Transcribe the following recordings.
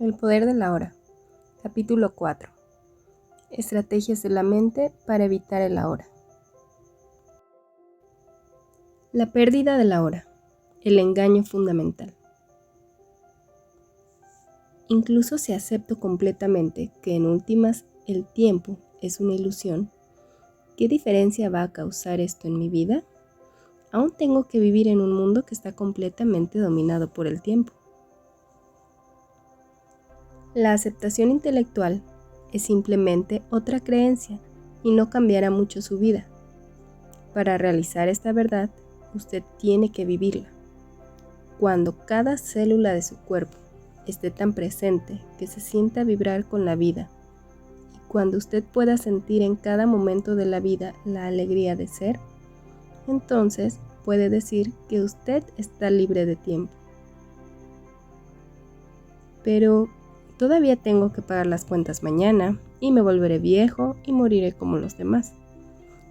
El poder de la hora. Capítulo 4. Estrategias de la mente para evitar el ahora. La pérdida de la hora. El engaño fundamental. Incluso si acepto completamente que en últimas el tiempo es una ilusión, ¿qué diferencia va a causar esto en mi vida? Aún tengo que vivir en un mundo que está completamente dominado por el tiempo. La aceptación intelectual es simplemente otra creencia y no cambiará mucho su vida. Para realizar esta verdad, usted tiene que vivirla. Cuando cada célula de su cuerpo esté tan presente que se sienta vibrar con la vida, y cuando usted pueda sentir en cada momento de la vida la alegría de ser, entonces puede decir que usted está libre de tiempo. Pero todavía tengo que pagar las cuentas mañana y me volveré viejo y moriré como los demás.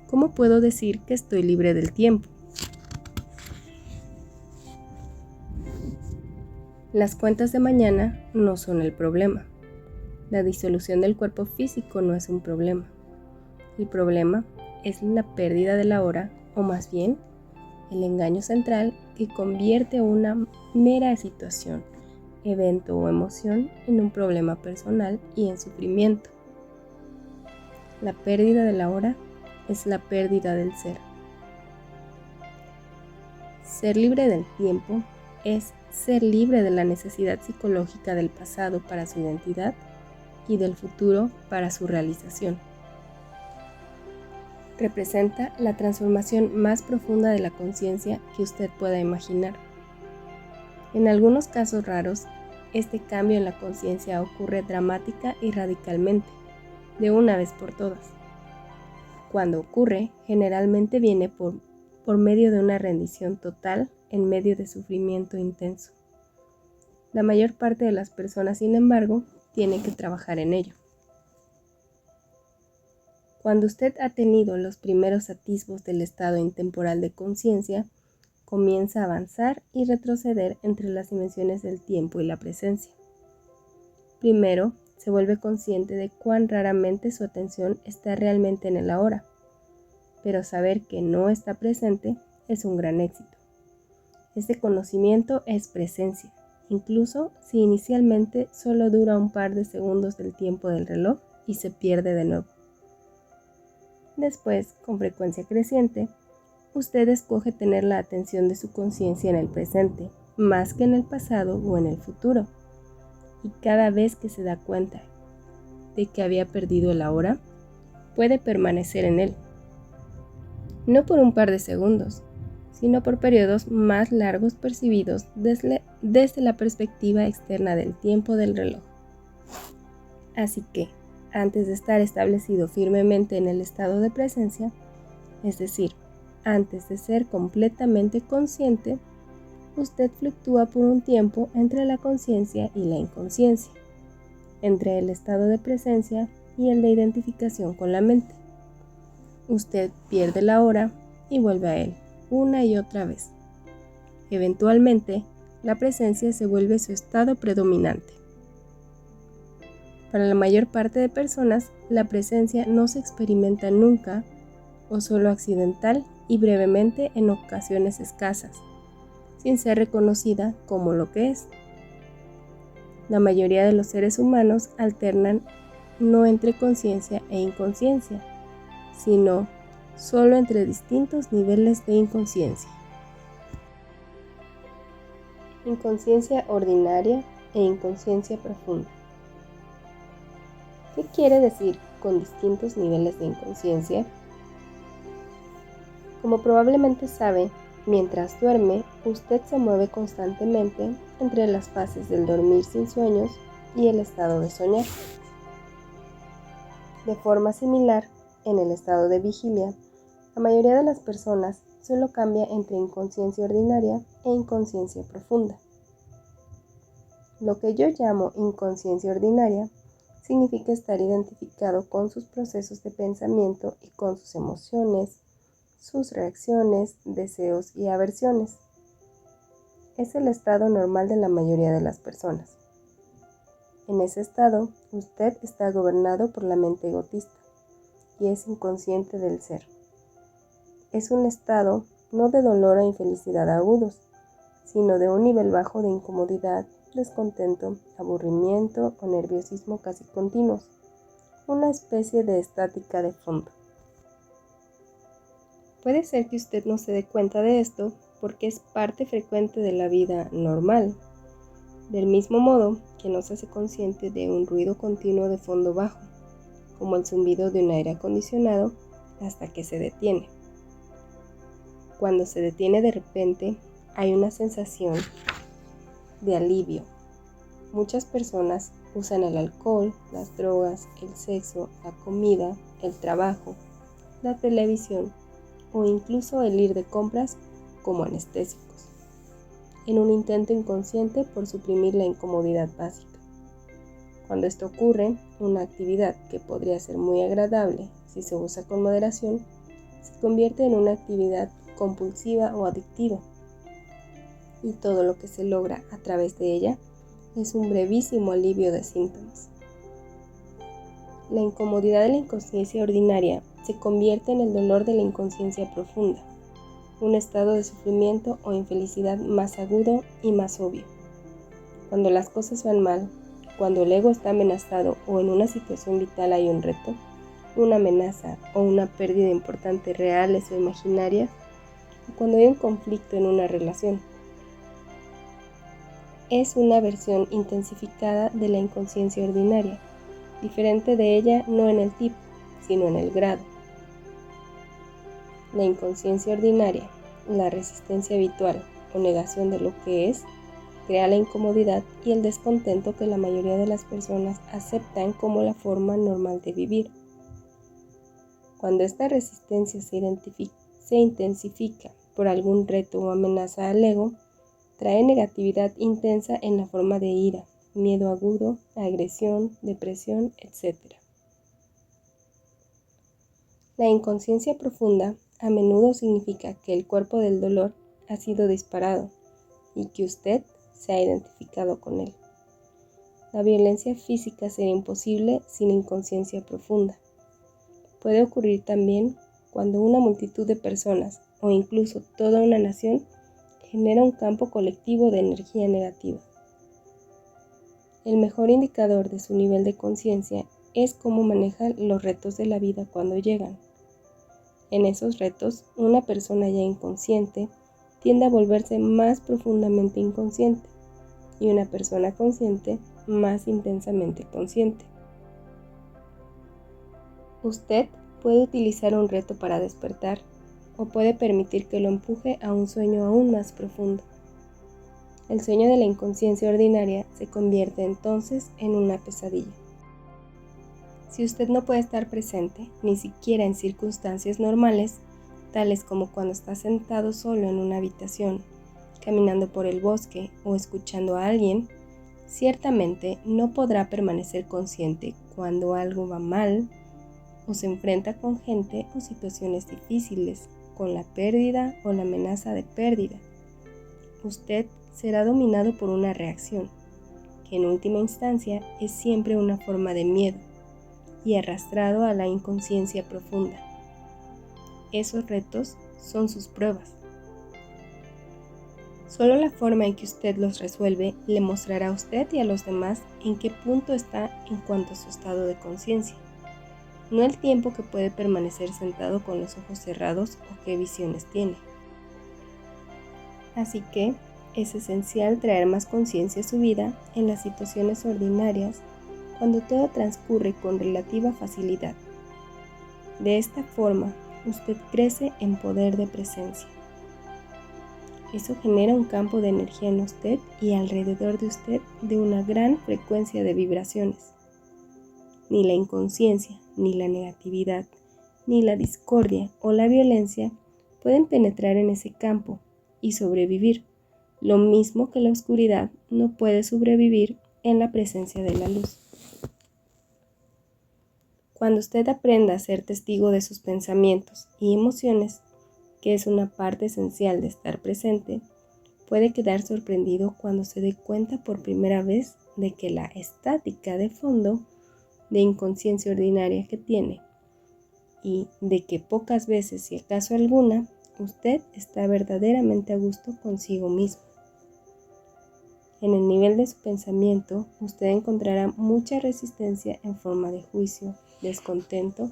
¿Cómo puedo decir que estoy libre del tiempo? Las cuentas de mañana no son el problema. La disolución del cuerpo físico no es un problema. El problema es la pérdida de la hora, o más bien, el engaño central que convierte una mera situación, evento o emoción en un problema personal y en sufrimiento. La pérdida de la hora es la pérdida del ser. Ser libre del tiempo es ser libre de la necesidad psicológica del pasado para su identidad y del futuro para su realización. Representa la transformación más profunda de la conciencia que usted pueda imaginar. En algunos casos raros, este cambio en la conciencia ocurre dramática y radicalmente, de una vez por todas. Cuando ocurre, generalmente viene por medio de una rendición total en medio de sufrimiento intenso. La mayor parte de las personas, sin embargo, tienen que trabajar en ello. Cuando usted ha tenido los primeros atisbos del estado intemporal de conciencia, comienza a avanzar y retroceder entre las dimensiones del tiempo y la presencia. Primero, se vuelve consciente de cuán raramente su atención está realmente en el ahora, pero saber que no está presente es un gran éxito. Este conocimiento es presencia, incluso si inicialmente solo dura un par de segundos del tiempo del reloj y se pierde de nuevo. Después, con frecuencia creciente, usted escoge tener la atención de su conciencia en el presente, más que en el pasado o en el futuro. Y cada vez que se da cuenta de que había perdido el ahora, puede permanecer en él. No por un par de segundos, sino por periodos más largos percibidos desde la perspectiva externa del tiempo del reloj. Así que, antes de estar establecido firmemente en el estado de presencia, es decir, antes de ser completamente consciente, usted fluctúa por un tiempo entre la conciencia y la inconsciencia, entre el estado de presencia y el de identificación con la mente. Usted pierde la hora y vuelve a él, una y otra vez. Eventualmente, la presencia se vuelve su estado predominante. Para la mayor parte de personas, la presencia no se experimenta nunca o solo accidental y brevemente en ocasiones escasas, sin ser reconocida como lo que es. La mayoría de los seres humanos alternan no entre conciencia e inconsciencia, sino solo entre distintos niveles de inconsciencia. Inconsciencia ordinaria e inconsciencia profunda. ¿Qué quiere decir con distintos niveles de inconsciencia? Como probablemente sabe, mientras duerme, usted se mueve constantemente entre las fases del dormir sin sueños y el estado de soñar. De forma similar, en el estado de vigilia, la mayoría de las personas solo cambia entre inconsciencia ordinaria e inconsciencia profunda. Lo que yo llamo inconsciencia ordinaria significa estar identificado con sus procesos de pensamiento y con sus emociones, sus reacciones, deseos y aversiones. Es el estado normal de la mayoría de las personas. En ese estado, usted está gobernado por la mente egotista y es inconsciente del ser. Es un estado no de dolor o infelicidad agudos, sino de un nivel bajo de incomodidad, descontento, aburrimiento o nerviosismo casi continuos, una especie de estática de fondo. Puede ser que usted no se dé cuenta de esto porque es parte frecuente de la vida normal, del mismo modo que no se hace consciente de un ruido continuo de fondo bajo, como el zumbido de un aire acondicionado, hasta que se detiene. Cuando se detiene de repente, hay una sensación de alivio. Muchas personas usan el alcohol, las drogas, el sexo, la comida, el trabajo, la televisión o incluso el ir de compras como anestésicos, en un intento inconsciente por suprimir la incomodidad básica. Cuando esto ocurre, una actividad que podría ser muy agradable si se usa con moderación, se convierte en una actividad compulsiva o adictiva, y todo lo que se logra a través de ella es un brevísimo alivio de síntomas. La incomodidad de la inconsciencia ordinaria se convierte en el dolor de la inconsciencia profunda, un estado de sufrimiento o infelicidad más agudo y más obvio. Cuando las cosas van mal, cuando el ego está amenazado o en una situación vital hay un reto, una amenaza o una pérdida importante reales o imaginarias, o cuando hay un conflicto en una relación. Es una versión intensificada de la inconsciencia ordinaria, diferente de ella no en el tipo, sino en el grado. La inconsciencia ordinaria, la resistencia habitual o negación de lo que es, crea la incomodidad y el descontento que la mayoría de las personas aceptan como la forma normal de vivir. Cuando esta resistencia se intensifica por algún reto o amenaza al ego, trae negatividad intensa en la forma de ira, miedo agudo, agresión, depresión, etc. La inconsciencia profunda a menudo significa que el cuerpo del dolor ha sido disparado y que usted se ha identificado con él. La violencia física sería imposible sin inconsciencia profunda. Puede ocurrir también cuando una multitud de personas o incluso toda una nación genera un campo colectivo de energía negativa. El mejor indicador de su nivel de conciencia es cómo maneja los retos de la vida cuando llegan. En esos retos, una persona ya inconsciente tiende a volverse más profundamente inconsciente y una persona consciente más intensamente consciente. Usted puede utilizar un reto para despertar o puede permitir que lo empuje a un sueño aún más profundo. El sueño de la inconsciencia ordinaria se convierte entonces en una pesadilla. Si usted no puede estar presente, ni siquiera en circunstancias normales, tales como cuando está sentado solo en una habitación, caminando por el bosque o escuchando a alguien, ciertamente no podrá permanecer consciente cuando algo va mal o se enfrenta con gente o situaciones difíciles, con la pérdida o la amenaza de pérdida. Usted será dominado por una reacción, que en última instancia es siempre una forma de miedo, y arrastrado a la inconsciencia profunda. Esos retos son sus pruebas. Solo la forma en que usted los resuelve le mostrará a usted y a los demás en qué punto está en cuanto a su estado de conciencia, no el tiempo que puede permanecer sentado con los ojos cerrados o qué visiones tiene. Así que es esencial traer más conciencia a su vida en las situaciones ordinarias cuando todo transcurre con relativa facilidad. De esta forma, usted crece en poder de presencia. Eso genera un campo de energía en usted y alrededor de usted de una gran frecuencia de vibraciones. Ni la inconsciencia, ni la negatividad, ni la discordia o la violencia pueden penetrar en ese campo y sobrevivir, lo mismo que la oscuridad no puede sobrevivir en la presencia de la luz. Cuando usted aprenda a ser testigo de sus pensamientos y emociones, que es una parte esencial de estar presente, puede quedar sorprendido cuando se dé cuenta por primera vez de que la estática de fondo de inconsciencia ordinaria que tiene y de que pocas veces, si acaso alguna, usted está verdaderamente a gusto consigo mismo. En el nivel de su pensamiento, usted encontrará mucha resistencia en forma de juicio, descontento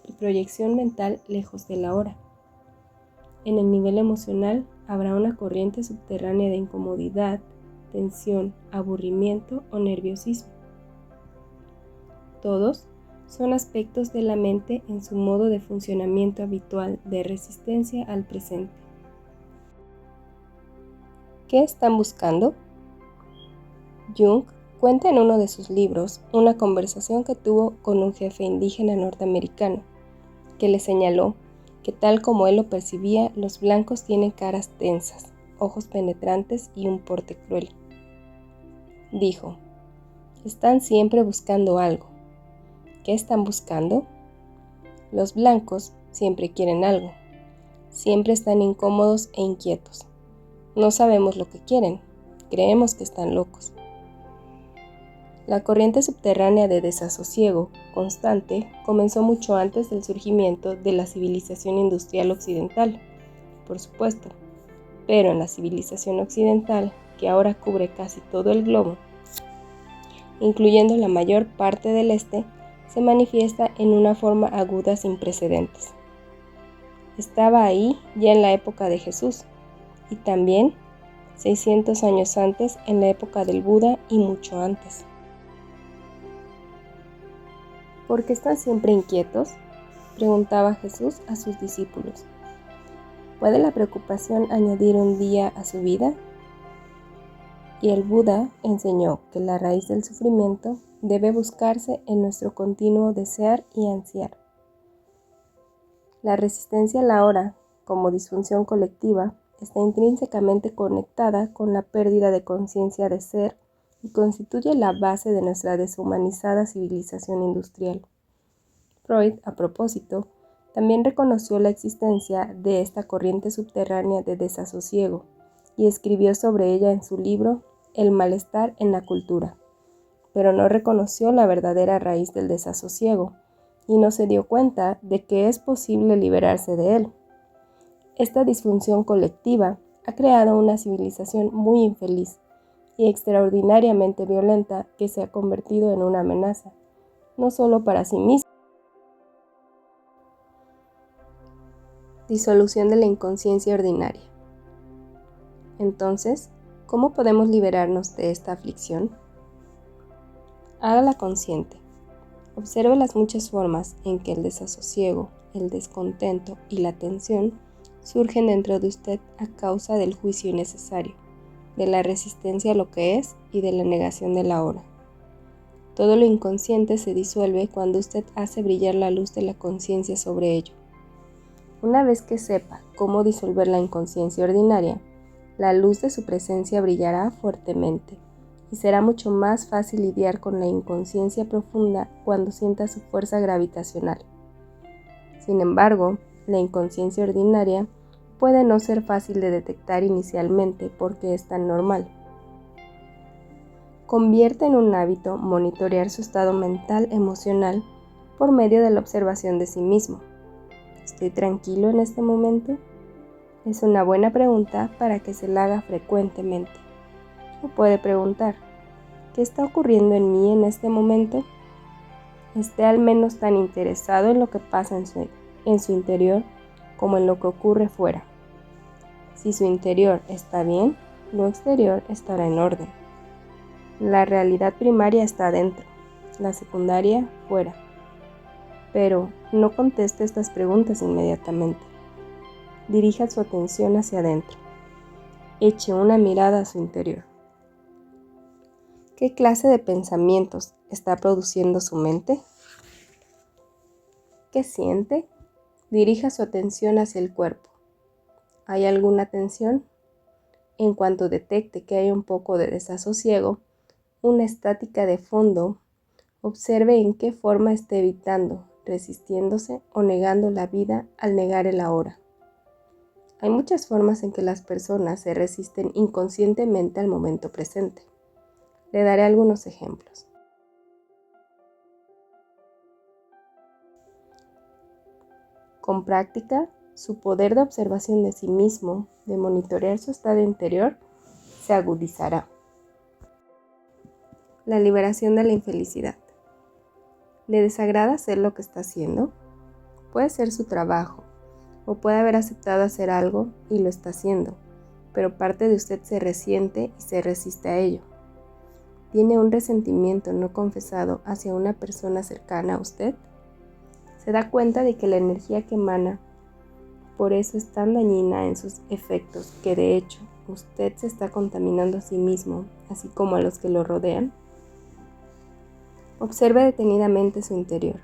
y proyección mental lejos de la hora. En el nivel emocional, habrá una corriente subterránea de incomodidad, tensión, aburrimiento o nerviosismo. Todos son aspectos de la mente en su modo de funcionamiento habitual de resistencia al presente. ¿Qué están buscando? Jung cuenta en uno de sus libros una conversación que tuvo con un jefe indígena norteamericano, que le señaló que tal como él lo percibía, los blancos tienen caras tensas, ojos penetrantes y un porte cruel. Dijo, están siempre buscando algo. ¿Qué están buscando? Los blancos siempre quieren algo. Siempre están incómodos e inquietos. No sabemos lo que quieren. Creemos que están locos. La corriente subterránea de desasosiego constante comenzó mucho antes del surgimiento de la civilización industrial occidental, por supuesto, pero en la civilización occidental, que ahora cubre casi todo el globo, incluyendo la mayor parte del este, se manifiesta en una forma aguda sin precedentes. Estaba ahí ya en la época de Jesús, y también 600 años antes en la época del Buda y mucho antes. ¿Por qué están siempre inquietos?, preguntaba Jesús a sus discípulos. ¿Puede la preocupación añadir un día a su vida? Y el Buda enseñó que la raíz del sufrimiento debe buscarse en nuestro continuo desear y ansiar. La resistencia a la hora, como disfunción colectiva, está intrínsecamente conectada con la pérdida de conciencia de ser y constituye la base de nuestra deshumanizada civilización industrial. Freud, a propósito, también reconoció la existencia de esta corriente subterránea de desasosiego y escribió sobre ella en su libro El malestar en la cultura, pero no reconoció la verdadera raíz del desasosiego y no se dio cuenta de que es posible liberarse de él. Esta disfunción colectiva ha creado una civilización muy infeliz y extraordinariamente violenta que se ha convertido en una amenaza, no solo para sí misma. Disolución de la inconsciencia ordinaria. Entonces, ¿cómo podemos liberarnos de esta aflicción? Hágala consciente. Observe las muchas formas en que el desasosiego, el descontento y la tensión surgen dentro de usted a causa del juicio innecesario, de la resistencia a lo que es y de la negación de la hora. Todo lo inconsciente se disuelve cuando usted hace brillar la luz de la conciencia sobre ello. Una vez que sepa cómo disolver la inconsciencia ordinaria, la luz de su presencia brillará fuertemente y será mucho más fácil lidiar con la inconsciencia profunda cuando sienta su fuerza gravitacional. Sin embargo, la inconsciencia ordinaria puede no ser fácil de detectar inicialmente porque es tan normal. Convierte en un hábito monitorear su estado mental emocional por medio de la observación de sí mismo. ¿Estoy tranquilo en este momento? Es una buena pregunta para que se la haga frecuentemente. O puede preguntar, ¿qué está ocurriendo en mí en este momento? Esté al menos tan interesado en lo que pasa en su interior como en lo que ocurre fuera. Si su interior está bien, lo exterior estará en orden. La realidad primaria está dentro, la secundaria fuera. Pero no conteste estas preguntas inmediatamente. Dirija su atención hacia adentro. Eche una mirada a su interior. ¿Qué clase de pensamientos está produciendo su mente? ¿Qué siente? Dirija su atención hacia el cuerpo. ¿Hay alguna tensión? En cuanto detecte que hay un poco de desasosiego, una estática de fondo, observe en qué forma está evitando, resistiéndose o negando la vida al negar el ahora. Hay muchas formas en que las personas se resisten inconscientemente al momento presente. Le daré algunos ejemplos. Con práctica, su poder de observación de sí mismo, de monitorear su estado interior, se agudizará. La liberación de la infelicidad. ¿Le desagrada hacer lo que está haciendo? Puede ser su trabajo, o puede haber aceptado hacer algo y lo está haciendo, pero parte de usted se resiente y se resiste a ello. ¿Tiene un resentimiento no confesado hacia una persona cercana a usted? Se da cuenta de que la energía que emana por eso es tan dañina en sus efectos que de hecho usted se está contaminando a sí mismo, así como a los que lo rodean. Observe detenidamente su interior.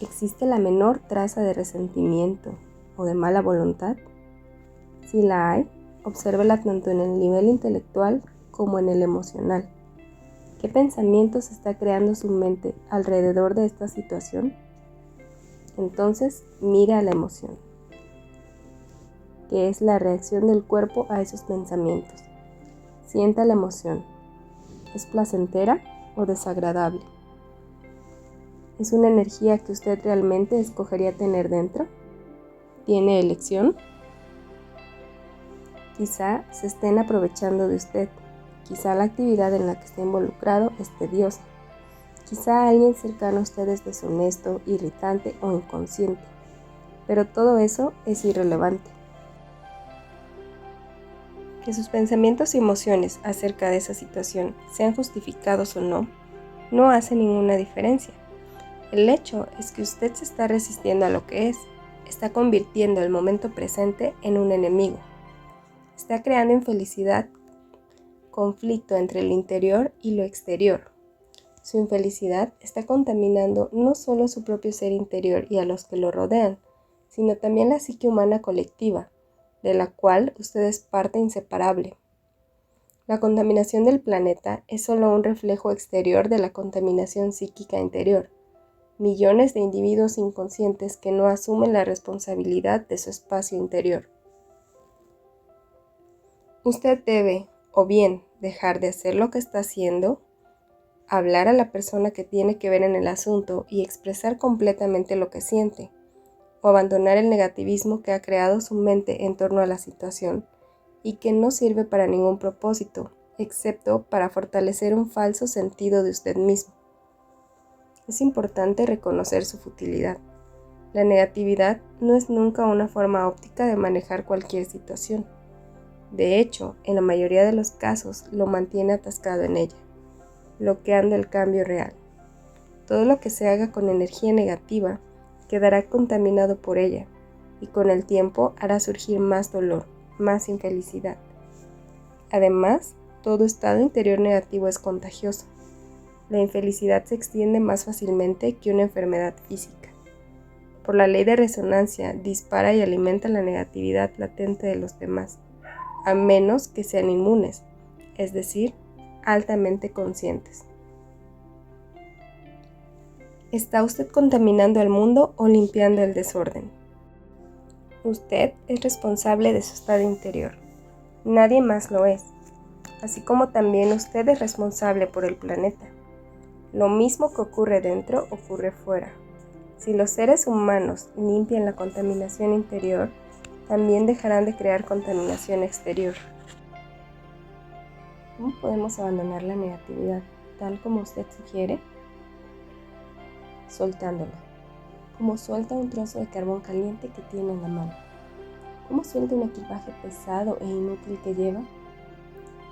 ¿Existe la menor traza de resentimiento o de mala voluntad? Si la hay, obsérvela tanto en el nivel intelectual como en el emocional. ¿Qué pensamientos está creando su mente alrededor de esta situación? Entonces, mira a la emoción, que es la reacción del cuerpo a esos pensamientos. Sienta la emoción. ¿Es placentera o desagradable? ¿Es una energía que usted realmente escogería tener dentro? ¿Tiene elección? Quizá se estén aprovechando de usted. Quizá la actividad en la que está involucrado es tediosa. Quizá alguien cercano a usted es deshonesto, irritante o inconsciente. Pero todo eso es irrelevante. Que sus pensamientos y emociones acerca de esa situación sean justificados o no, no hace ninguna diferencia. El hecho es que usted se está resistiendo a lo que es, está convirtiendo el momento presente en un enemigo. Está creando infelicidad, conflicto entre el interior y lo exterior. Su infelicidad está contaminando no solo su propio ser interior y a los que lo rodean, sino también la psique humana colectiva, de la cual usted es parte inseparable. La contaminación del planeta es solo un reflejo exterior de la contaminación psíquica interior. Millones de individuos inconscientes que no asumen la responsabilidad de su espacio interior. Usted debe, o bien, dejar de hacer lo que está haciendo, hablar a la persona que tiene que ver en el asunto y expresar completamente lo que siente, o abandonar el negativismo que ha creado su mente en torno a la situación y que no sirve para ningún propósito, excepto para fortalecer un falso sentido de usted mismo. Es importante reconocer su futilidad. La negatividad no es nunca una forma óptica de manejar cualquier situación. De hecho, en la mayoría de los casos lo mantiene atascado en ella, bloqueando el cambio real. Todo lo que se haga con energía negativa quedará contaminado por ella y con el tiempo hará surgir más dolor, más infelicidad. Además, todo estado interior negativo es contagioso. La infelicidad se extiende más fácilmente que una enfermedad física. Por la ley de resonancia, dispara y alimenta la negatividad latente de los demás, a menos que sean inmunes, es decir, altamente conscientes. ¿Está usted contaminando el mundo o limpiando el desorden? Usted es responsable de su estado interior. Nadie más lo es, así como también usted es responsable por el planeta. Lo mismo que ocurre dentro ocurre fuera. Si los seres humanos limpian la contaminación interior, también dejarán de crear contaminación exterior. ¿Cómo podemos abandonar la negatividad tal como usted sugiere? Soltándola, como suelta un trozo de carbón caliente que tiene en la mano. ¿Cómo suelta un equipaje pesado e inútil que lleva?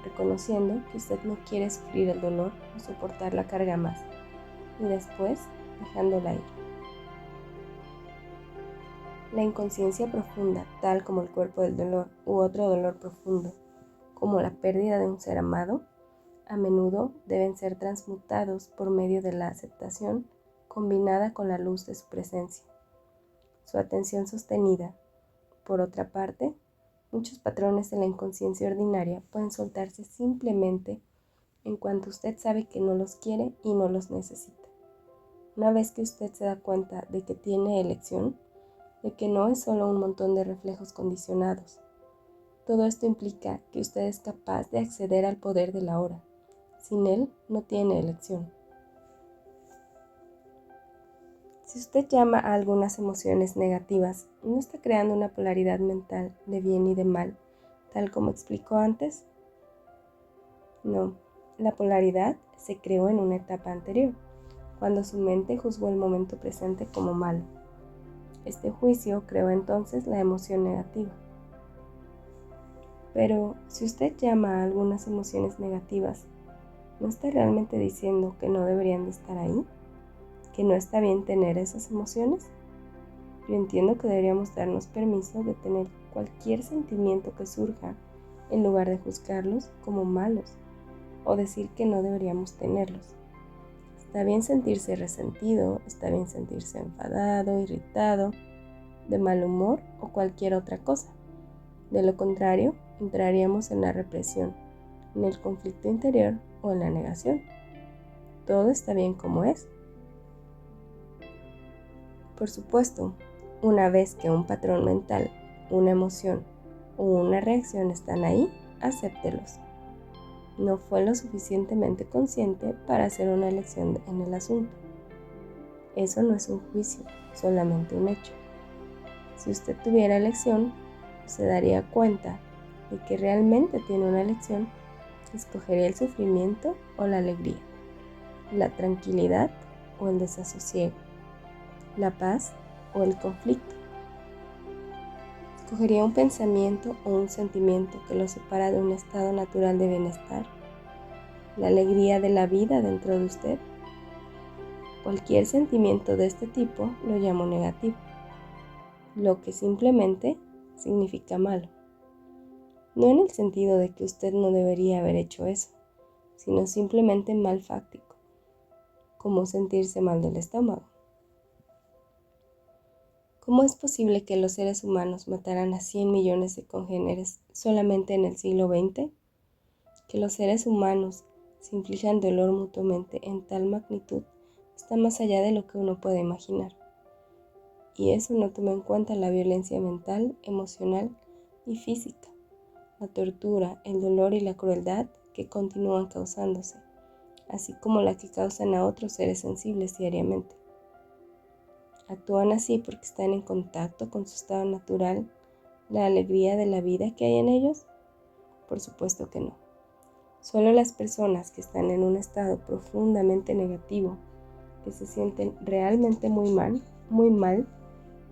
Reconociendo que usted no quiere sufrir el dolor o soportar la carga más, y después dejándola ir. La inconsciencia profunda, tal como el cuerpo del dolor u otro dolor profundo, como la pérdida de un ser amado, a menudo deben ser transmutados por medio de la aceptación combinada con la luz de su presencia. Su atención sostenida, por otra parte, muchos patrones de la inconsciencia ordinaria pueden soltarse simplemente en cuanto usted sabe que no los quiere y no los necesita. Una vez que usted se da cuenta de que tiene elección, de que no es solo un montón de reflejos condicionados. Todo esto implica que usted es capaz de acceder al poder del ahora. Sin él, no tiene elección. Si usted llama a algunas emociones negativas, ¿no está creando una polaridad mental de bien y de mal, tal como explicó antes? No, la polaridad se creó en una etapa anterior, cuando su mente juzgó el momento presente como malo. Este juicio creó entonces la emoción negativa. Pero si usted llama a algunas emociones negativas, ¿no está realmente diciendo que no deberían de estar ahí? ¿Que no está bien tener esas emociones? Yo entiendo que deberíamos darnos permiso de tener cualquier sentimiento que surja en lugar de juzgarlos como malos o decir que no deberíamos tenerlos. Está bien sentirse resentido, está bien sentirse enfadado, irritado, de mal humor o cualquier otra cosa. De lo contrario, entraríamos en la represión, en el conflicto interior o en la negación. Todo está bien como es. Por supuesto, una vez que un patrón mental, una emoción o una reacción están ahí, acéptelos. No fue lo suficientemente consciente para hacer una elección en el asunto. Eso no es un juicio, solamente un hecho. Si usted tuviera elección, se daría cuenta de que realmente tiene una elección, escogería el sufrimiento o la alegría, la tranquilidad o el desasosiego, la paz o el conflicto. ¿Escogería un pensamiento o un sentimiento que lo separa de un estado natural de bienestar? ¿La alegría de la vida dentro de usted? Cualquier sentimiento de este tipo lo llamo negativo, lo que simplemente significa malo. No en el sentido de que usted no debería haber hecho eso, sino simplemente mal fáctico, como sentirse mal del estómago. ¿Cómo es posible que los seres humanos mataran a 100 millones de congéneres solamente en el siglo XX? Que los seres humanos se inflijan dolor mutuamente en tal magnitud está más allá de lo que uno puede imaginar. Y eso no toma en cuenta la violencia mental, emocional y física, la tortura, el dolor y la crueldad que continúan causándose, así como la que causan a otros seres sensibles diariamente. ¿Actúan así porque están en contacto con su estado natural, la alegría de la vida que hay en ellos? Por supuesto que no. Solo las personas que están en un estado profundamente negativo, que se sienten realmente muy mal,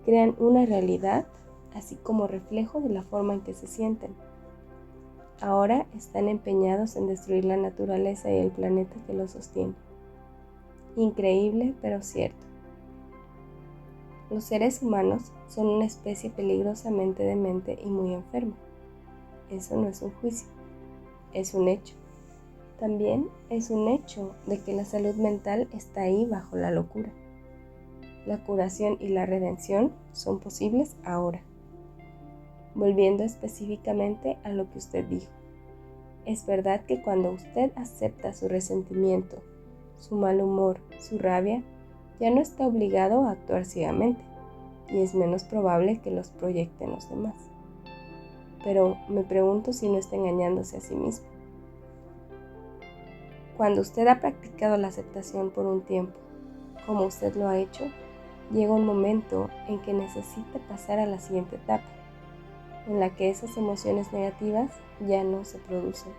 crean una realidad, así como reflejo de la forma en que se sienten. Ahora están empeñados en destruir la naturaleza y el planeta que los sostiene. Increíble, pero cierto. Los seres humanos son una especie peligrosamente demente y muy enferma. Eso no es un juicio, es un hecho. También es un hecho de que la salud mental está ahí bajo la locura. La curación y la redención son posibles ahora. Volviendo específicamente a lo que usted dijo. Es verdad que cuando usted acepta su resentimiento, su mal humor, su rabia, ya no está obligado a actuar ciegamente, y es menos probable que los proyecte en los demás. Pero me pregunto si no está engañándose a sí mismo. Cuando usted ha practicado la aceptación por un tiempo, como usted lo ha hecho, llega un momento en que necesita pasar a la siguiente etapa, en la que esas emociones negativas ya no se producen.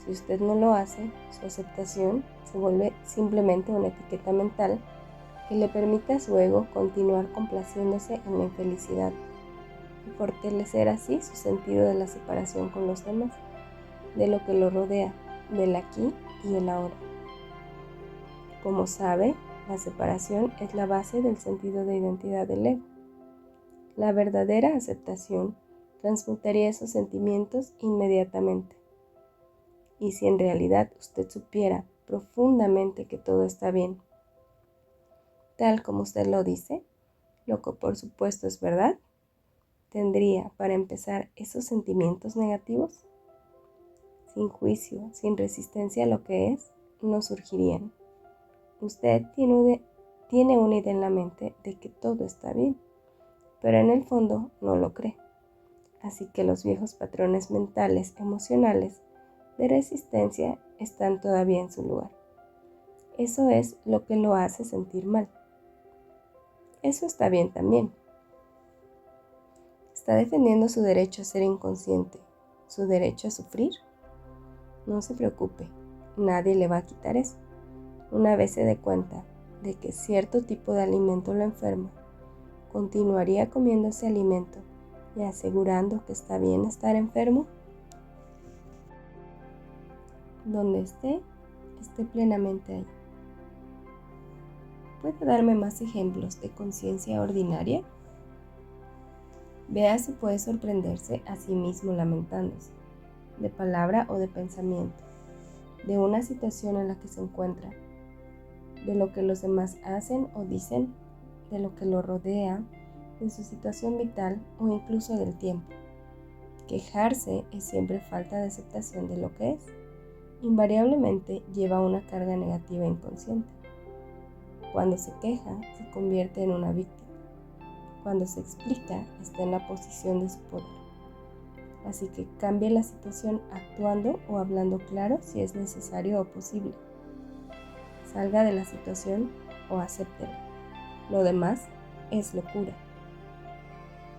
Si usted no lo hace, su aceptación se vuelve simplemente una etiqueta mental que le permite a su ego continuar complaciéndose en la infelicidad y fortalecer así su sentido de la separación con los demás, de lo que lo rodea, del aquí y el ahora. Como sabe, la separación es la base del sentido de identidad del ego. La verdadera aceptación transmutaría esos sentimientos inmediatamente. Y si en realidad usted supiera profundamente que todo está bien, tal como usted lo dice, lo que por supuesto es verdad, tendría para empezar esos sentimientos negativos, sin juicio, sin resistencia a lo que es, no surgirían. Usted tiene una idea en la mente de que todo está bien, pero en el fondo no lo cree. Así que los viejos patrones mentales, emocionales, de resistencia están todavía en su lugar. Eso es lo que lo hace sentir mal. Eso está bien también. ¿Está defendiendo su derecho a ser inconsciente, su derecho a sufrir? No se preocupe, nadie le va a quitar eso. Una vez se dé cuenta de que cierto tipo de alimento lo enferma, ¿continuaría comiendo ese alimento y asegurando que está bien estar enfermo? Donde esté plenamente ahí. ¿Puede darme más ejemplos de conciencia ordinaria? Vea si puede sorprenderse a sí mismo lamentándose, de palabra o de pensamiento, de una situación en la que se encuentra, de lo que los demás hacen o dicen, de lo que lo rodea, de su situación vital o incluso del tiempo. Quejarse es siempre falta de aceptación de lo que es. Invariablemente lleva una carga negativa inconsciente. Cuando se queja, se convierte en una víctima. Cuando se explica, está en la posición de su poder. Así que cambie la situación actuando o hablando claro si es necesario o posible. Salga de la situación o acéptela. Lo demás es locura.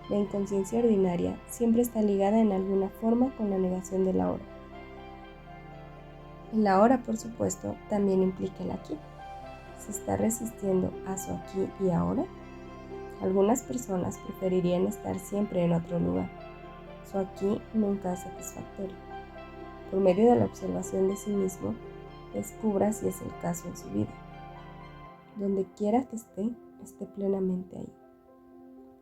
La inconsciencia ordinaria siempre está ligada en alguna forma con la negación del ahora. El ahora, por supuesto, también implica el aquí. ¿Se está resistiendo a su aquí y ahora? Algunas personas preferirían estar siempre en otro lugar. Su aquí nunca es satisfactorio. Por medio de la observación de sí mismo, descubra si es el caso en su vida. Donde quiera que esté plenamente ahí.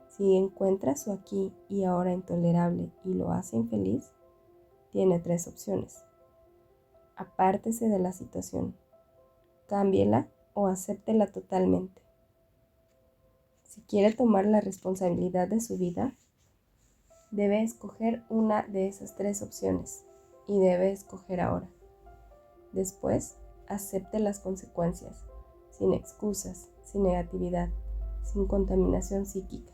Si encuentra su aquí y ahora intolerable y lo hace infeliz, tiene 3 opciones. Apártese de la situación, cámbiela o acéptela totalmente. Si quiere tomar la responsabilidad de su vida, debe escoger una de esas 3 opciones y debe escoger ahora. Después, acepte las consecuencias, sin excusas, sin negatividad, sin contaminación psíquica.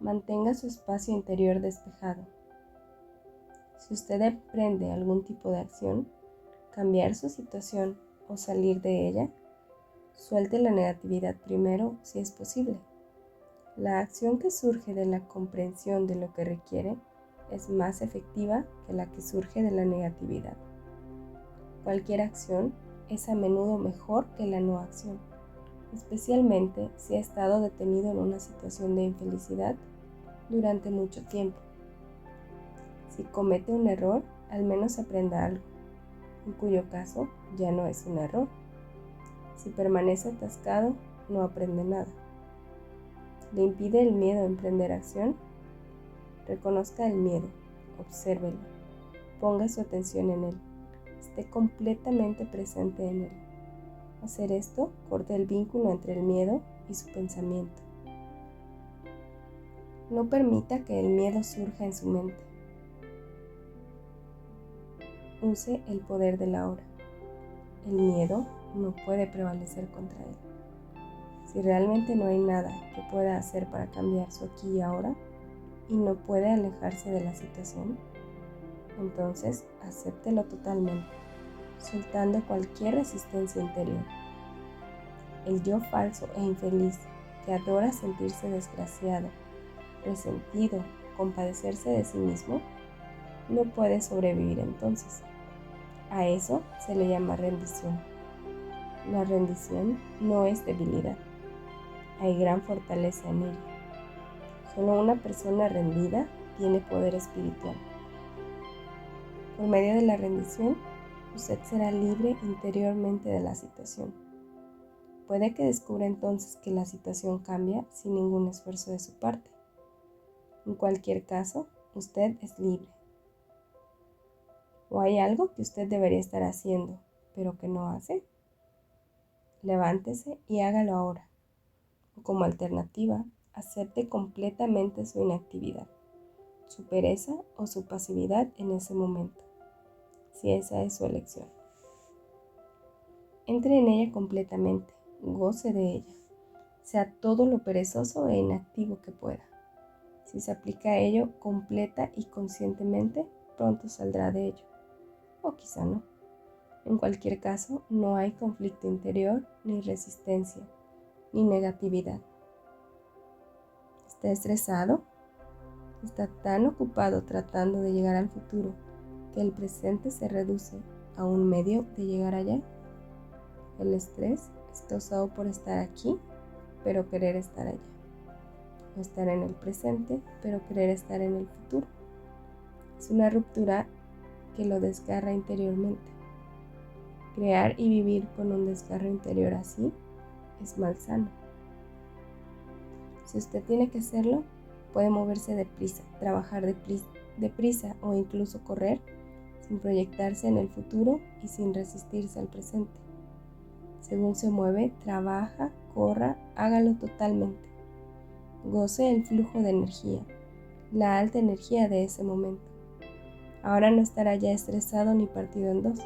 Mantenga su espacio interior despejado. Si usted emprende algún tipo de acción, cambiar su situación o salir de ella, suelte la negatividad primero si es posible. La acción que surge de la comprensión de lo que requiere es más efectiva que la que surge de la negatividad. Cualquier acción es a menudo mejor que la no acción, especialmente si ha estado detenido en una situación de infelicidad durante mucho tiempo. Si comete un error, al menos aprenda algo, en cuyo caso ya no es un error. Si permanece atascado, no aprende nada. ¿Le impide el miedo a emprender acción? Reconozca el miedo, obsérvelo, ponga su atención en él, esté completamente presente en él. Hacer esto corta el vínculo entre el miedo y su pensamiento. No permita que el miedo surja en su mente. Use el poder de la hora. El miedo no puede prevalecer contra él. Si realmente no hay nada que pueda hacer para cambiar su aquí y ahora y no puede alejarse de la situación, entonces acéptelo totalmente, soltando cualquier resistencia interior. El yo falso e infeliz que adora sentirse desgraciado, resentido, compadecerse de sí mismo, no puede sobrevivir entonces. A eso se le llama rendición. La rendición no es debilidad. Hay gran fortaleza en ella. Solo una persona rendida tiene poder espiritual. Por medio de la rendición, usted será libre interiormente de la situación. Puede que descubra entonces que la situación cambia sin ningún esfuerzo de su parte. En cualquier caso, usted es libre. ¿O hay algo que usted debería estar haciendo, pero que no hace? Levántese y hágalo ahora. O como alternativa, acepte completamente su inactividad, su pereza o su pasividad en ese momento, si esa es su elección. Entre en ella completamente, goce de ella, sea todo lo perezoso e inactivo que pueda. Si se aplica a ello completa y conscientemente, pronto saldrá de ello, o quizá no. En cualquier caso, no hay conflicto interior, ni resistencia, ni negatividad. ¿Está estresado? ¿Está tan ocupado tratando de llegar al futuro que el presente se reduce a un medio de llegar allá? El estrés es causado por estar aquí, pero querer estar allá. O estar en el presente, pero querer estar en el futuro. Es una ruptura que lo desgarra interiormente. Crear y vivir con un desgarro interior así es malsano. Si usted tiene que hacerlo, puede moverse deprisa, trabajar deprisa o incluso correr sin proyectarse en el futuro y sin resistirse al presente. Según se mueve, trabaja, corra, hágalo totalmente. Goce el flujo de energía, la alta energía de ese momento. Ahora no estará ya estresado ni partido en dos,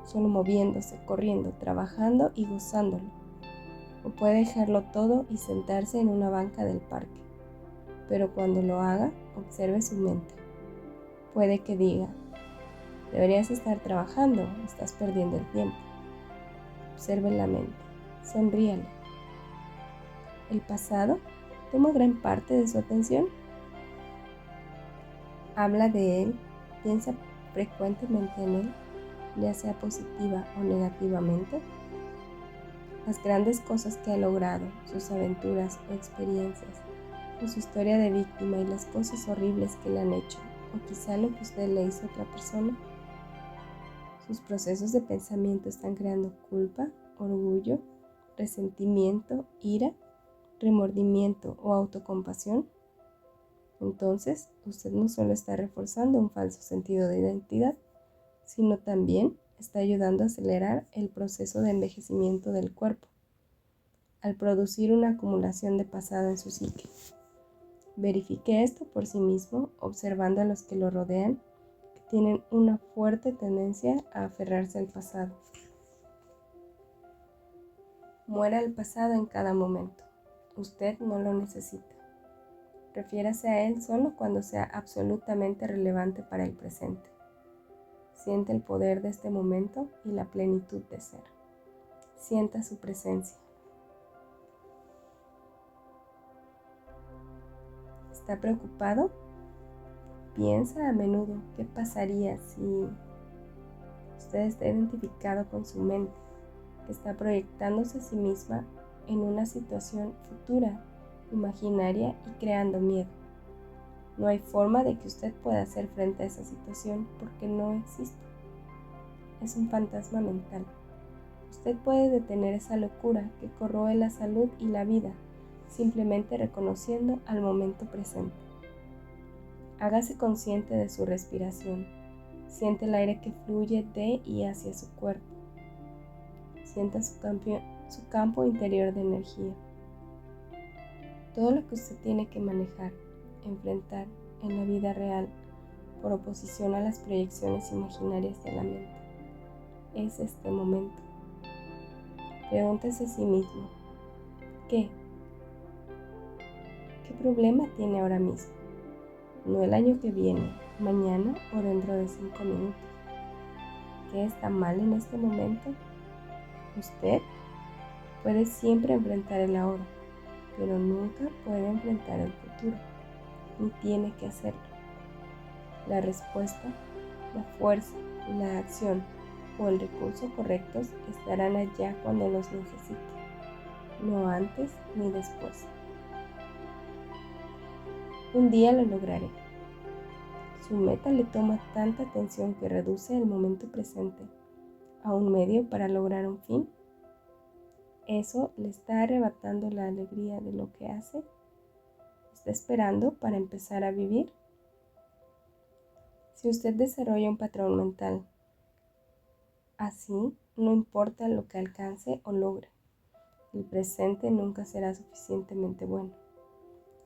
solo moviéndose, corriendo, trabajando y gozándolo. O puede dejarlo todo y sentarse en una banca del parque. Pero cuando lo haga, observe su mente. Puede que diga: deberías estar trabajando, estás perdiendo el tiempo. Observe la mente, sonríale. ¿El pasado toma gran parte de su atención? Habla de él, piensa frecuentemente en él, ya sea positiva o negativamente. Las grandes cosas que ha logrado, sus aventuras o experiencias, o su historia de víctima y las cosas horribles que le han hecho, o quizá lo que usted le hizo a otra persona. Sus procesos de pensamiento están creando culpa, orgullo, resentimiento, ira, remordimiento o autocompasión. Entonces, usted no solo está reforzando un falso sentido de identidad, sino también está ayudando a acelerar el proceso de envejecimiento del cuerpo, al producir una acumulación de pasado en su psique. Verifique esto por sí mismo, observando a los que lo rodean, que tienen una fuerte tendencia a aferrarse al pasado. Muera el pasado en cada momento. Usted no lo necesita. Refiérase a él solo cuando sea absolutamente relevante para el presente. Siente el poder de este momento y la plenitud de ser. Sienta su presencia. ¿Está preocupado? Piensa a menudo qué pasaría si usted está identificado con su mente, que está proyectándose a sí misma en una situación futura, imaginaria y creando miedo. No hay forma de que usted pueda hacer frente a esa situación porque no existe. Es un fantasma mental. Usted puede detener esa locura que corroe la salud y la vida, simplemente reconociendo al momento presente. Hágase consciente de su respiración. Siente el aire que fluye de y hacia su cuerpo. Sienta su campo interior de energía. Todo lo que usted tiene que manejar, enfrentar en la vida real, por oposición a las proyecciones imaginarias de la mente, es este momento. Pregúntese a sí mismo: ¿qué problema tiene ahora mismo? No el año que viene, mañana o dentro de 5 minutos. ¿Qué está mal en este momento? Usted puede siempre enfrentar el ahora, pero nunca puede enfrentar el futuro, ni tiene que hacerlo. La respuesta, la fuerza, la acción o el recurso correctos estarán allá cuando los necesite, no antes ni después. Un día lo lograré. Su meta le toma tanta atención que reduce el momento presente a un medio para lograr un fin. Eso le está arrebatando la alegría de lo que hace. ¿Está esperando para empezar a vivir? Si usted desarrolla un patrón mental así, no importa lo que alcance o logre, el presente nunca será suficientemente bueno.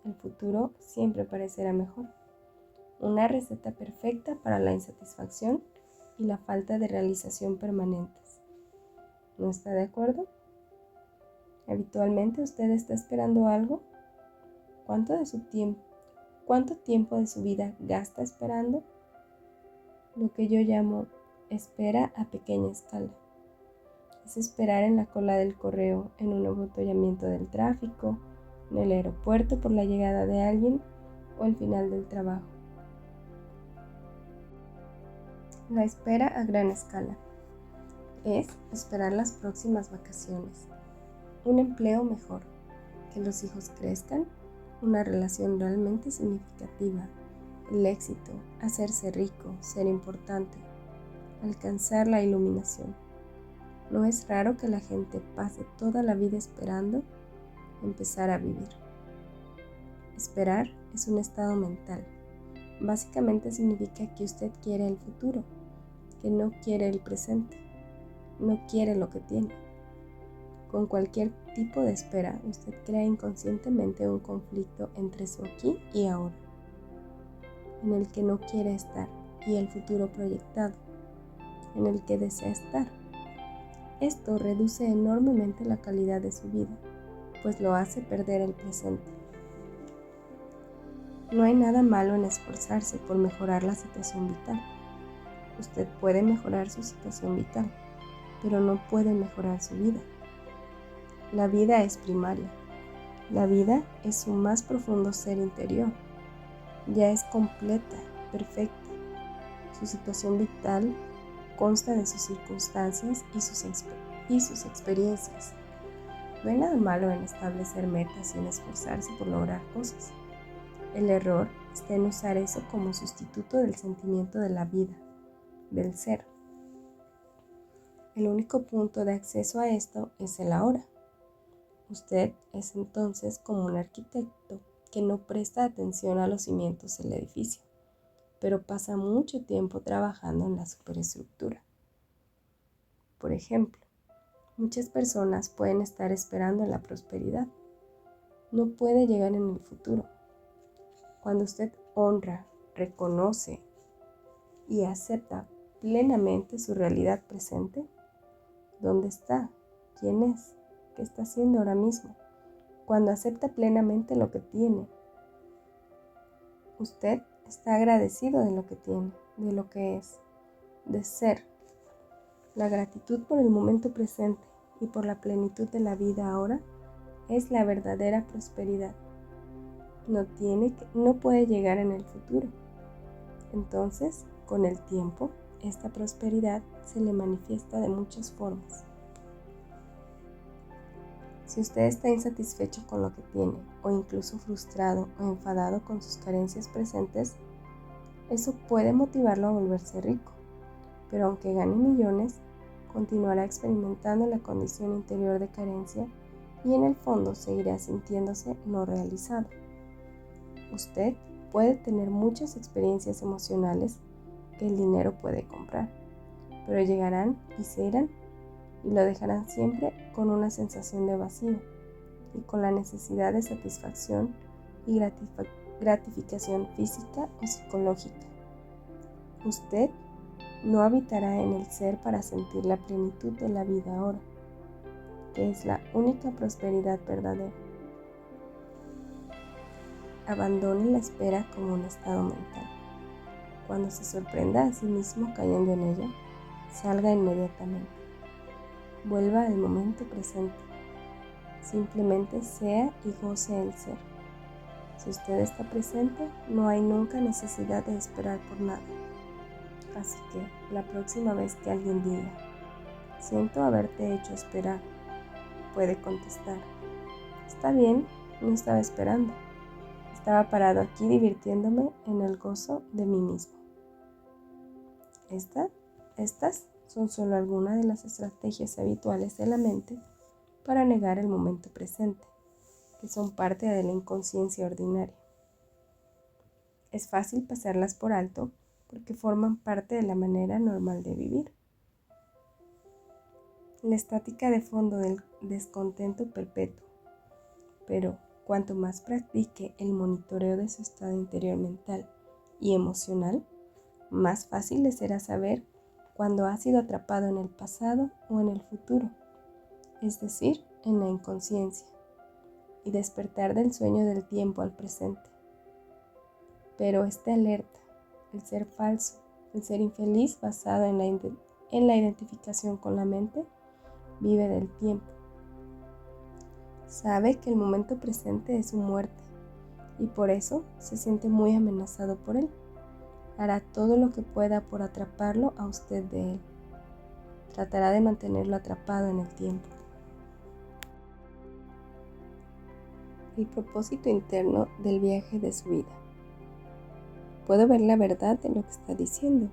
El futuro siempre parecerá mejor. Una receta perfecta para la insatisfacción y la falta de realización permanentes. ¿No está de acuerdo? ¿Habitualmente usted está esperando algo? ¿Cuánto tiempo de su vida gasta esperando? Lo que yo llamo espera a pequeña escala. Es esperar en la cola del correo, en un embotellamiento del tráfico, en el aeropuerto por la llegada de alguien o el final del trabajo. La espera a gran escala es esperar las próximas vacaciones, un empleo mejor, que los hijos crezcan, una relación realmente significativa, el éxito, hacerse rico, ser importante, alcanzar la iluminación. No es raro que la gente pase toda la vida esperando empezar a vivir. Esperar es un estado mental. Básicamente significa que usted quiere el futuro, que no quiere el presente, no quiere lo que tiene. Con cualquier tipo de espera, usted crea inconscientemente un conflicto entre su aquí y ahora, en el que no quiere estar, y el futuro proyectado, en el que desea estar. Esto reduce enormemente la calidad de su vida, pues lo hace perder el presente. No hay nada malo en esforzarse por mejorar la situación vital. Usted puede mejorar su situación vital, pero no puede mejorar su vida. La vida es primaria. La vida es su más profundo ser interior. Ya es completa, perfecta. Su situación vital consta de sus circunstancias y sus experiencias. No hay nada malo en establecer metas y en esforzarse por lograr cosas. El error está en usar eso como sustituto del sentimiento de la vida, del ser. El único punto de acceso a esto es el ahora. Usted es entonces como un arquitecto que no presta atención a los cimientos del edificio, pero pasa mucho tiempo trabajando en la superestructura. Por ejemplo, muchas personas pueden estar esperando en la prosperidad. No puede llegar en el futuro. Cuando usted honra, reconoce y acepta plenamente su realidad presente, ¿dónde está? ¿Quién es? ¿Qué está haciendo ahora mismo? Cuando acepta plenamente lo que tiene, usted está agradecido de lo que tiene, de lo que es, de ser. La gratitud por el momento presente y por la plenitud de la vida ahora es la verdadera prosperidad. No puede llegar en el futuro. Entonces, con el tiempo, esta prosperidad se le manifiesta de muchas formas. Si usted está insatisfecho con lo que tiene, o incluso frustrado o enfadado con sus carencias presentes, eso puede motivarlo a volverse rico, pero aunque gane millones, continuará experimentando la condición interior de carencia y en el fondo seguirá sintiéndose no realizado. Usted puede tener muchas experiencias emocionales que el dinero puede comprar, pero llegarán y se irán y lo dejarán siempre con una sensación de vacío y con la necesidad de satisfacción y gratificación física o psicológica. Usted no habitará en el ser para sentir la plenitud de la vida ahora, que es la única prosperidad verdadera. Abandone la espera como un estado mental. Cuando se sorprenda a sí mismo cayendo en ella, salga inmediatamente. Vuelva al momento presente. Simplemente sea y goce el ser. Si usted está presente, no hay nunca necesidad de esperar por nada. Así que la próxima vez que alguien diga, siento haberte hecho esperar, puede contestar, está bien, no estaba esperando. Estaba parado aquí divirtiéndome en el gozo de mí mismo. Estas son solo algunas de las estrategias habituales de la mente para negar el momento presente, que son parte de la inconsciencia ordinaria. Es fácil pasarlas por alto porque forman parte de la manera normal de vivir. La estática de fondo del descontento perpetuo, pero cuanto más practique el monitoreo de su estado interior mental y emocional, más fácil le será saber cuando ha sido atrapado en el pasado o en el futuro, es decir, en la inconsciencia y despertar del sueño del tiempo al presente. Pero esté alerta, el ser falso, el ser infeliz basado en la identificación con la mente, vive del tiempo. Sabe que el momento presente es su muerte y por eso se siente muy amenazado por él. Hará todo lo que pueda por atraparlo a usted de él. Tratará de mantenerlo atrapado en el tiempo. El propósito interno del viaje de su vida. Puedo ver la verdad de lo que está diciendo,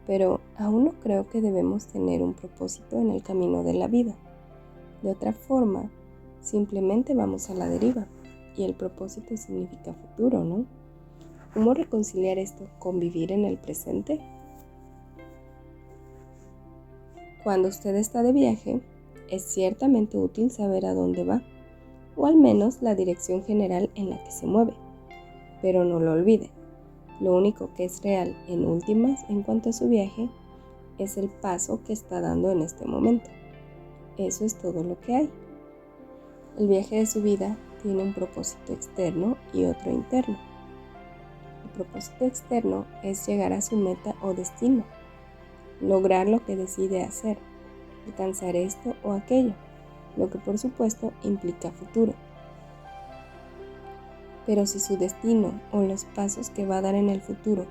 pero aún no creo que debemos tener un propósito en el camino de la vida. De otra forma, simplemente vamos a la deriva, y el propósito significa futuro, ¿no? ¿Cómo reconciliar esto con vivir en el presente? Cuando usted está de viaje, es ciertamente útil saber a dónde va, o al menos la dirección general en la que se mueve, pero no lo olvide. Lo único que es real en últimas en cuanto a su viaje es el paso que está dando en este momento. Eso es todo lo que hay. El viaje de su vida tiene un propósito externo y otro interno. El propósito externo es llegar a su meta o destino, lograr lo que decide hacer, alcanzar esto o aquello, lo que por supuesto implica futuro. Pero si su destino o los pasos que va a dar en el futuro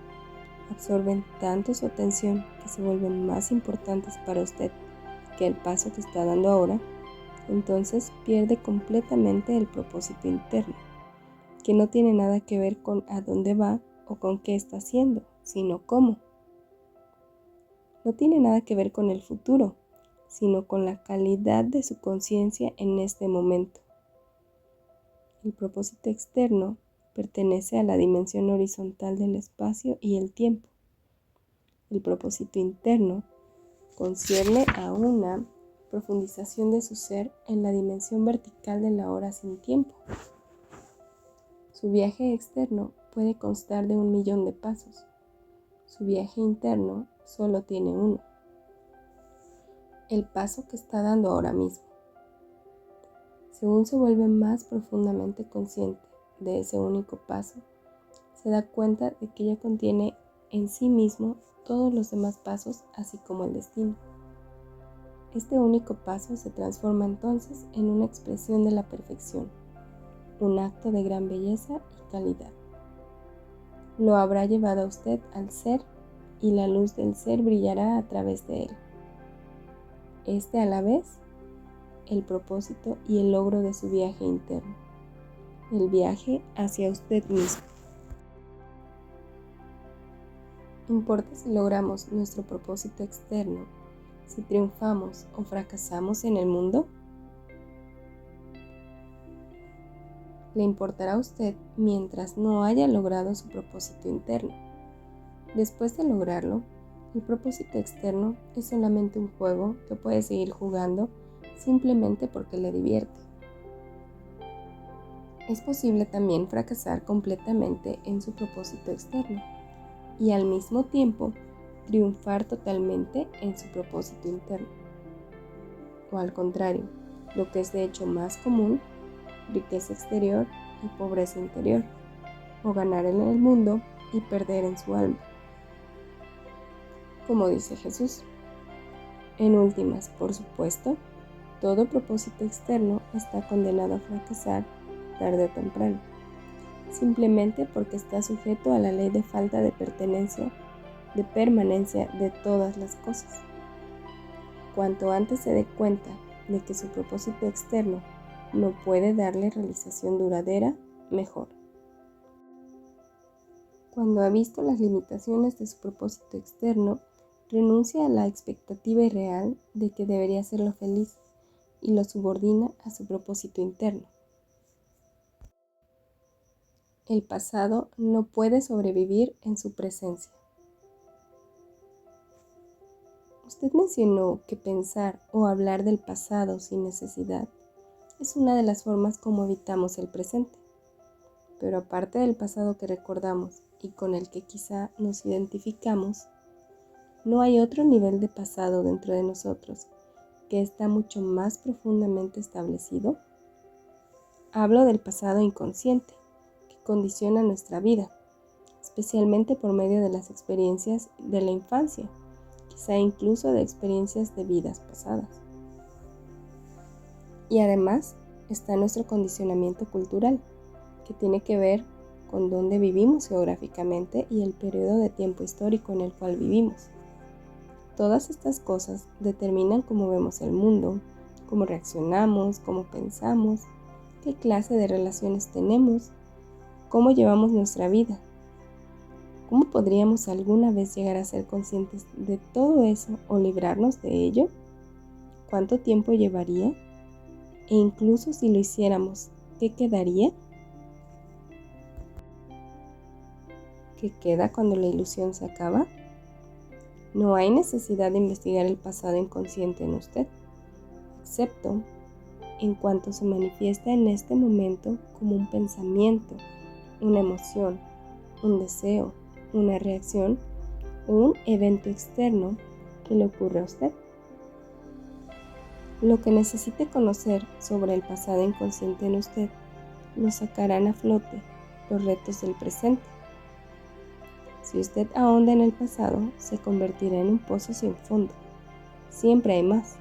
absorben tanto su atención que se vuelven más importantes para usted que el paso que está dando ahora, entonces pierde completamente el propósito interno, que no tiene nada que ver con a dónde va o con qué está haciendo, sino cómo. No tiene nada que ver con el futuro, sino con la calidad de su conciencia en este momento. El propósito externo pertenece a la dimensión horizontal del espacio y el tiempo. El propósito interno concierne a una profundización de su ser en la dimensión vertical de la hora sin tiempo. Su viaje externo puede constar de 1.000.000 de pasos. Su viaje interno solo tiene uno. El paso que está dando ahora mismo. Según se vuelve más profundamente consciente de ese único paso, se da cuenta de que ya contiene en sí mismo todos los demás pasos, así como el destino. Este único paso se transforma entonces en una expresión de la perfección, un acto de gran belleza y calidad. Lo habrá llevado a usted al ser y la luz del ser brillará a través de él. Este a la vez, el propósito y el logro de su viaje interno, el viaje hacia usted mismo. ¿Importa si logramos nuestro propósito externo, si triunfamos o fracasamos en el mundo? Le importará a usted mientras no haya logrado su propósito interno. Después de lograrlo, el propósito externo es solamente un juego que puede seguir jugando simplemente porque le divierte. Es posible también fracasar completamente en su propósito externo y al mismo tiempo triunfar totalmente en su propósito interno. O al contrario, lo que es de hecho más común, riqueza exterior y pobreza interior, o ganar en el mundo y perder en su alma. Como dice Jesús, en últimas, por supuesto, todo propósito externo está condenado a fracasar tarde o temprano, simplemente porque está sujeto a la ley de falta de pertenencia, de permanencia de todas las cosas. Cuanto antes se dé cuenta de que su propósito externo no puede darle realización duradera, mejor. Cuando ha visto las limitaciones de su propósito externo, renuncia a la expectativa irreal de que debería hacerlo feliz y lo subordina a su propósito interno. El pasado no puede sobrevivir en su presencia. Usted mencionó que pensar o hablar del pasado sin necesidad es una de las formas como evitamos el presente. Pero aparte del pasado que recordamos y con el que quizá nos identificamos, no hay otro nivel de pasado dentro de nosotros que está mucho más profundamente establecido? Hablo del pasado inconsciente, que condiciona nuestra vida, especialmente por medio de las experiencias de la infancia, quizá incluso de experiencias de vidas pasadas. Y además está nuestro condicionamiento cultural, que tiene que ver con dónde vivimos geográficamente y el periodo de tiempo histórico en el cual vivimos. Todas estas cosas determinan cómo vemos el mundo, cómo reaccionamos, cómo pensamos, qué clase de relaciones tenemos, cómo llevamos nuestra vida. ¿Cómo podríamos alguna vez llegar a ser conscientes de todo eso o librarnos de ello? ¿Cuánto tiempo llevaría? E incluso si lo hiciéramos, ¿qué quedaría? ¿Qué queda cuando la ilusión se acaba? No hay necesidad de investigar el pasado inconsciente en usted, excepto en cuanto se manifiesta en este momento como un pensamiento, una emoción, un deseo, una reacción o un evento externo que le ocurre a usted. Lo que necesite conocer sobre el pasado inconsciente en usted lo sacarán a flote los retos del presente. Si usted ahonda en el pasado, se convertirá en un pozo sin fondo. Siempre hay más.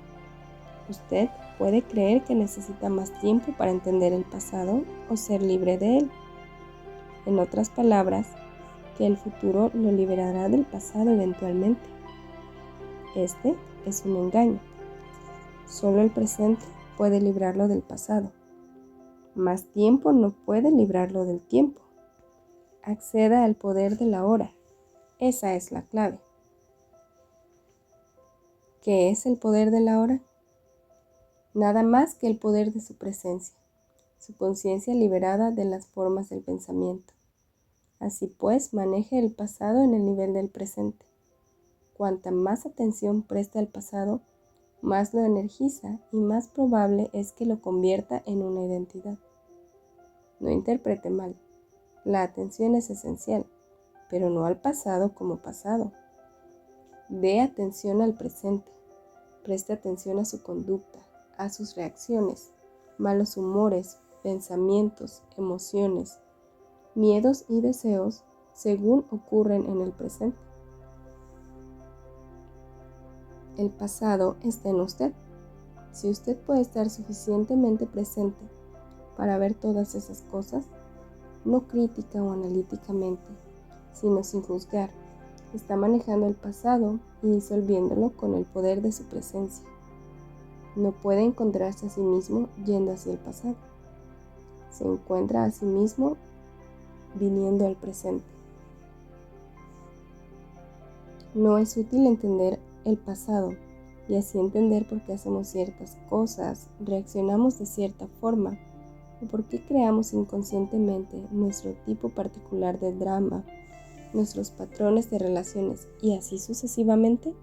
Usted puede creer que necesita más tiempo para entender el pasado o ser libre de él. En otras palabras, que el futuro lo liberará del pasado eventualmente. Este es un engaño. Solo el presente puede librarlo del pasado. Más tiempo no puede librarlo del tiempo. Acceda al poder de la hora. Esa es la clave. ¿Qué es el poder de la hora? Nada más que el poder de su presencia, su conciencia liberada de las formas del pensamiento. Así pues, maneje el pasado en el nivel del presente. Cuanta más atención presta al pasado, más lo energiza y más probable es que lo convierta en una identidad. No interprete mal. La atención es esencial, pero no al pasado como pasado. Dé atención al presente. Preste atención a su conducta, a sus reacciones, malos humores, pensamientos, emociones, miedos y deseos según ocurren en el presente. El pasado está en usted. Si usted puede estar suficientemente presente para ver todas esas cosas, no crítica o analíticamente, sino sin juzgar, está manejando el pasado y disolviéndolo con el poder de su presencia. No puede encontrarse a sí mismo yendo hacia el pasado. Se encuentra a sí mismo viniendo al presente. No es útil entender el pasado y así entender por qué hacemos ciertas cosas, reaccionamos de cierta forma o por qué creamos inconscientemente nuestro tipo particular de drama, nuestros patrones de relaciones y así sucesivamente.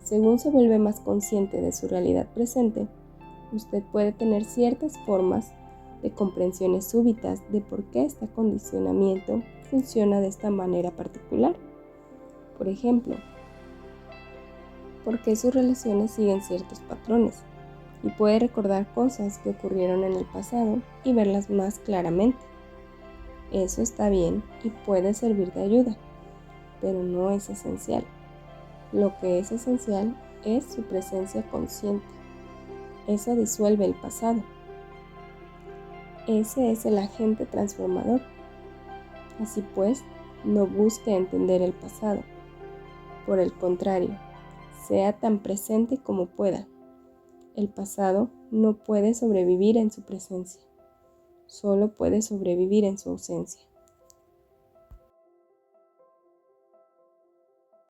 Según se vuelve más consciente de su realidad presente, usted puede tener ciertas formas de comprensiones súbitas de por qué este condicionamiento funciona de esta manera particular. Por ejemplo, por qué sus relaciones siguen ciertos patrones, y puede recordar cosas que ocurrieron en el pasado y verlas más claramente. Eso está bien y puede servir de ayuda, pero no es esencial. Lo que es esencial es su presencia consciente. Eso disuelve el pasado. Ese es el agente transformador. Así pues, no busque entender el pasado. Por el contrario, sea tan presente como pueda. El pasado no puede sobrevivir en su presencia, solo puede sobrevivir en su ausencia.